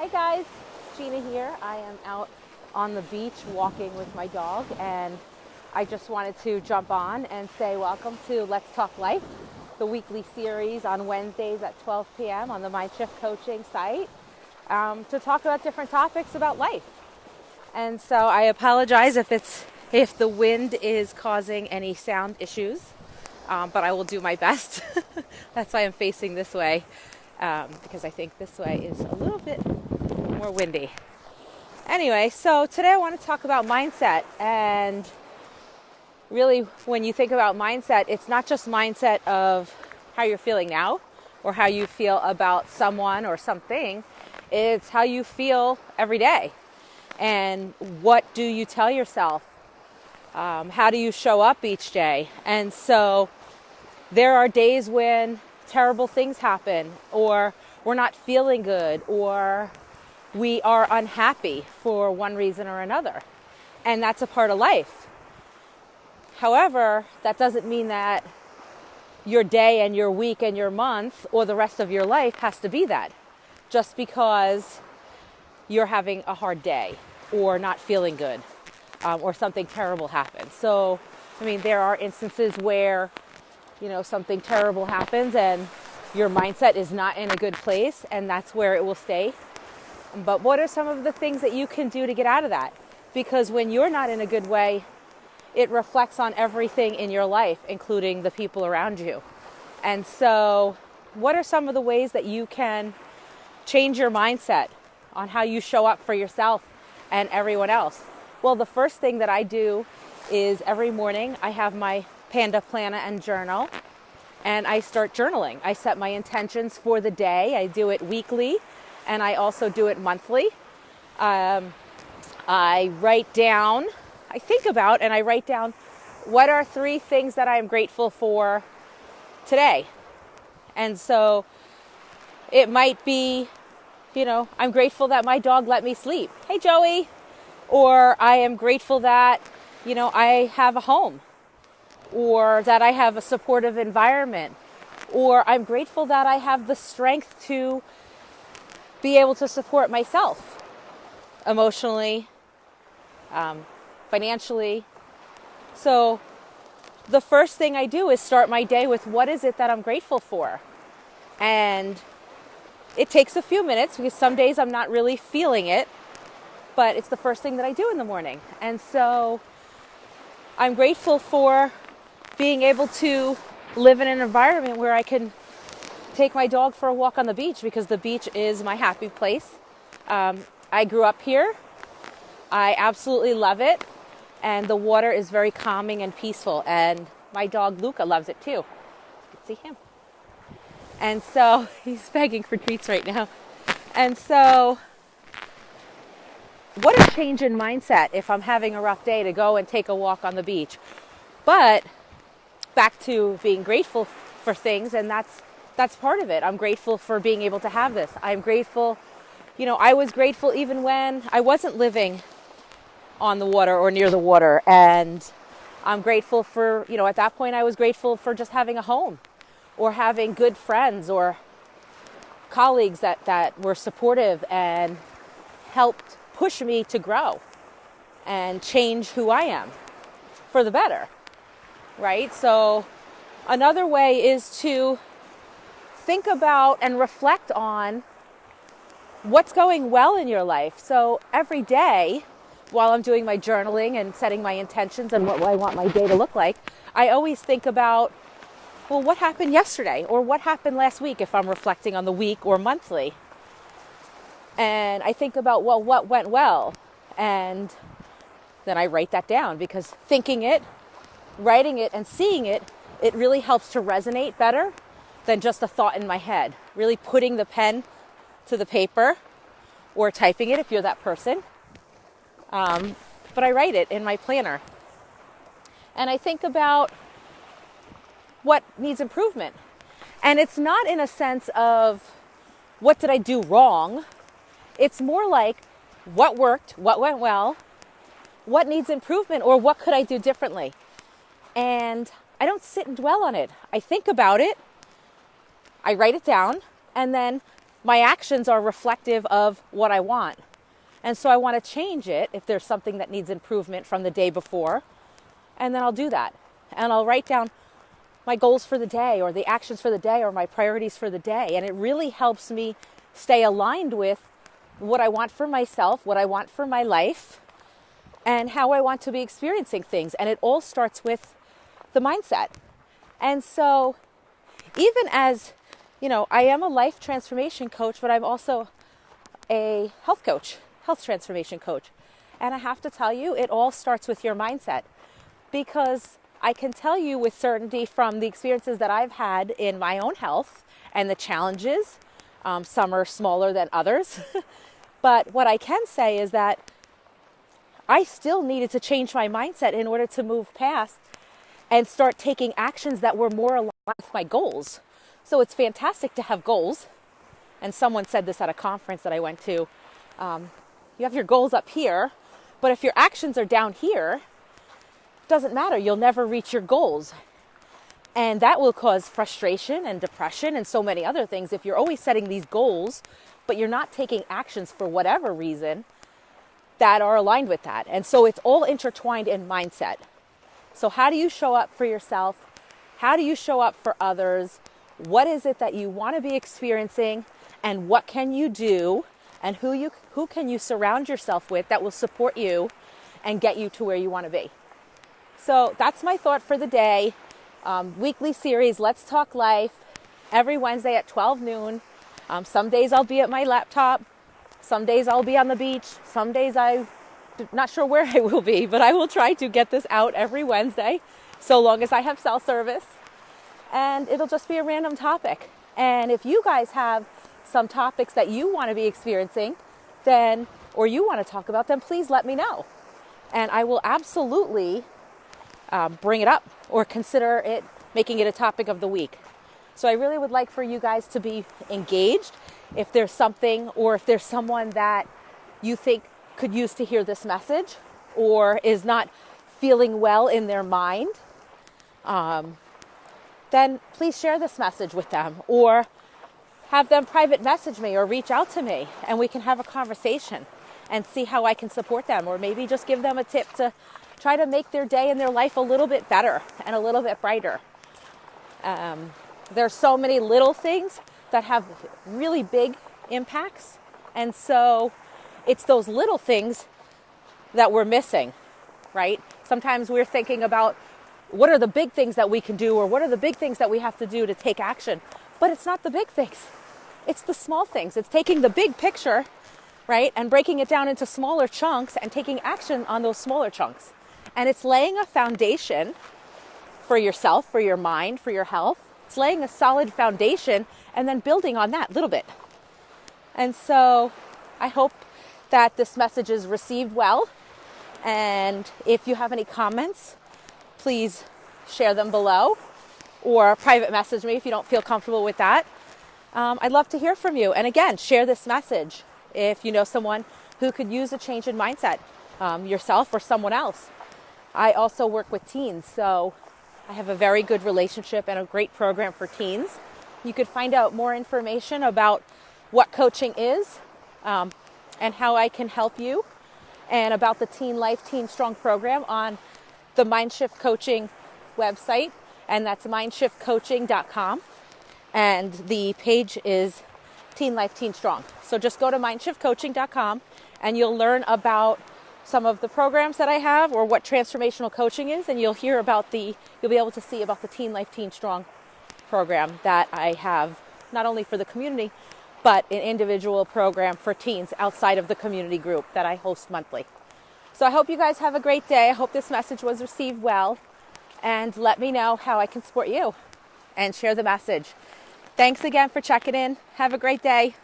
Hey guys, Gina here. I am out on the beach walking with my dog, and I just wanted to jump on and say welcome to Let's Talk Life, the weekly series on Wednesdays at 12 p.m. on the Mindshift Coaching site, to talk about different topics about life. And so I apologize if the wind is causing any sound issues, but I will do my best. That's why I'm facing this way, because I think this way is a little bit more windy. Anyway, so today I want to talk about mindset. And really, when you think about mindset, it's not just mindset of how you're feeling now or how you feel about someone or something. It's how you feel every day. And what do you tell yourself? How do you show up each day? And so there are days when terrible things happen, or we're not feeling good, or we are unhappy for one reason or another. And that's a part of life. However, that doesn't mean that your day and your week and your month or the rest of your life has to be that. Just because you're having a hard day or not feeling good, or something terrible happens. So, there are instances where, something terrible happens and your mindset is not in a good place, and that's where it will stay. But what are some of the things that you can do to get out of that? Because when you're not in a good way, it reflects on everything in your life, including the people around you. And so what are some of the ways that you can change your mindset on how you show up for yourself and everyone else? Well, the first thing that I do is every morning I have my Panda Planner and journal, and I start journaling. I set my intentions for the day. I do it weekly, and I also do it monthly. I write down, I think about, and I write down what are 3 things that I am grateful for today. And so it might be, I'm grateful that my dog let me sleep. Hey, Joey. Or I am grateful that, I have a home, or that I have a supportive environment, or I'm grateful that I have the strength to be able to support myself emotionally, financially. So the first thing I do is start my day with what is it that I'm grateful for. And it takes a few minutes because some days I'm not really feeling it, but it's the first thing that I do in the morning. And so I'm grateful for being able to live in an environment where I can take my dog for a walk on the beach, because the beach is my happy place. I grew up here. I absolutely love it. And the water is very calming and peaceful. And my dog Luca loves it too. You can see him. And so he's begging for treats right now. And so what a change in mindset if I'm having a rough day to go and take a walk on the beach. But back to being grateful for things, and that's part of it. I'm grateful for being able to have this. I'm grateful, I was grateful even when I wasn't living on the water or near the water. And I'm grateful for, at that point I was grateful for just having a home, or having good friends or colleagues that were supportive and helped push me to grow and change who I am for the better, right? So another way is to think about and reflect on what's going well in your life. So every day, while I'm doing my journaling and setting my intentions and what I want my day to look like, I always think about, well, what happened yesterday, or what happened last week if I'm reflecting on the week or monthly. And I think about, well, what went well? And then I write that down, because thinking it, writing it, and seeing it, it really helps to resonate better than just a thought in my head. Really putting the pen to the paper, or typing it if you're that person. But I write it in my planner. And I think about what needs improvement. And it's not in a sense of what did I do wrong. It's more like what worked, what went well, what needs improvement, or what could I do differently. And I don't sit and dwell on it. I think about it, I write it down, and then my actions are reflective of what I want. And so I want to change it if there's something that needs improvement from the day before. And then I'll do that. And I'll write down my goals for the day, or the actions for the day, or my priorities for the day. And it really helps me stay aligned with what I want for myself, what I want for my life, and how I want to be experiencing things. And it all starts with the mindset. And so even as, I am a life transformation coach, but I'm also a health coach, health transformation coach. And I have to tell you, it all starts with your mindset, because I can tell you with certainty from the experiences that I've had in my own health and the challenges, some are smaller than others, but what I can say is that I still needed to change my mindset in order to move past and start taking actions that were more aligned with my goals. So it's fantastic to have goals. And someone said this at a conference that I went to. You have your goals up here, but if your actions are down here, it doesn't matter. You'll never reach your goals. And that will cause frustration and depression and so many other things if you're always setting these goals, but you're not taking actions for whatever reason that are aligned with that. And so it's all intertwined in mindset. So how do you show up for yourself? How do you show up for others? What is it that you want to be experiencing? And what can you do? And who can you surround yourself with that will support you and get you to where you want to be? So that's my thought for the day. Weekly series, Let's Talk Life, every Wednesday at 12 noon. Some days I'll be at my laptop. Some days I'll be on the beach. Some days I'm not sure where I will be, but I will try to get this out every Wednesday, so long as I have cell service. And it'll just be a random topic. And if you guys have some topics that you want to be experiencing, or you want to talk about, then please let me know. And I will absolutely bring it up or consider it, making it a topic of the week. So I really would like for you guys to be engaged. If there's something, or if there's someone that you think could use to hear this message, or is not feeling well in their mind, then please share this message with them, or have them private message me or reach out to me, and we can have a conversation and see how I can support them, or maybe just give them a tip to try to make their day and their life a little bit better and a little bit brighter. There's so many little things that have really big impacts, and so it's those little things that we're missing, right? Sometimes we're thinking about what are the big things that we can do, or what are the big things that we have to do to take action, but it's not the big things. It's the small things. It's taking the big picture, right, and breaking it down into smaller chunks and taking action on those smaller chunks. And it's laying a foundation for yourself, for your mind, for your health. It's laying a solid foundation and then building on that little bit. And so I hope that this message is received well. And if you have any comments, please share them below, or private message me if you don't feel comfortable with that. I'd love to hear from you. And again, share this message if you know someone who could use a change in mindset, yourself or someone else. I also work with teens, so I have a very good relationship and a great program for teens. You could find out more information about what coaching is, and how I can help you, and about the Teen Life Teen Strong program on the Mindshift Coaching website, and that's mindshiftcoaching.com. And the page is Teen Life Teen Strong. So just go to mindshiftcoaching.com and you'll learn about some of the programs that I have, or what transformational coaching is, and you'll be able to see about the Teen Life Teen Strong program that I have, not only for the community, but an individual program for teens outside of the community group that I host monthly. So I hope you guys have a great day. I hope this message was received well, and let me know how I can support you, and share the message. Thanks again for checking in. Have a great day.